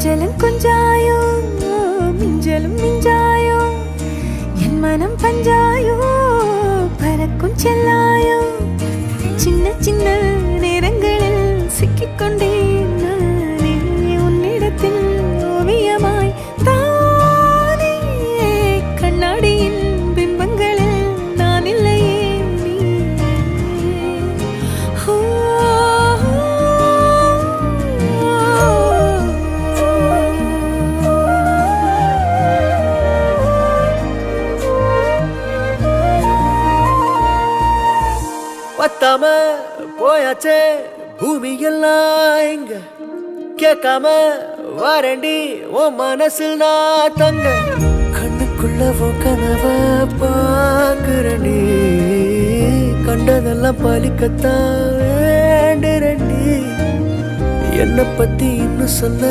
கொஞ்சலும் கொஞ்சாயோ மிஞ்சலும் மிஞ்சாயோ என் மனம் பஞ்சாயோ பறக்கும் செல்லாயோ சின்ன சின்ன நேரங்களில் சிக்கிக்கொண்டேன் நானே உன்னிடத்தில் ஓவியமாய் தானே கண்ணாடியின் பிம்பங்களில் நான் இல்லையே நீ பத்தாம போயாச்சே பூமி எல்லாம் இங்க கேட்காம வாரண்டி உன் மனசில் நான் தங்க கண்ணுக்குள்ள உன் கனவ பாக்குறண்டி கண்டதெல்லாம் பலிக்கத்தான் வேண்டுறண்டி என்னை பத்தி இன்னும் சொல்ல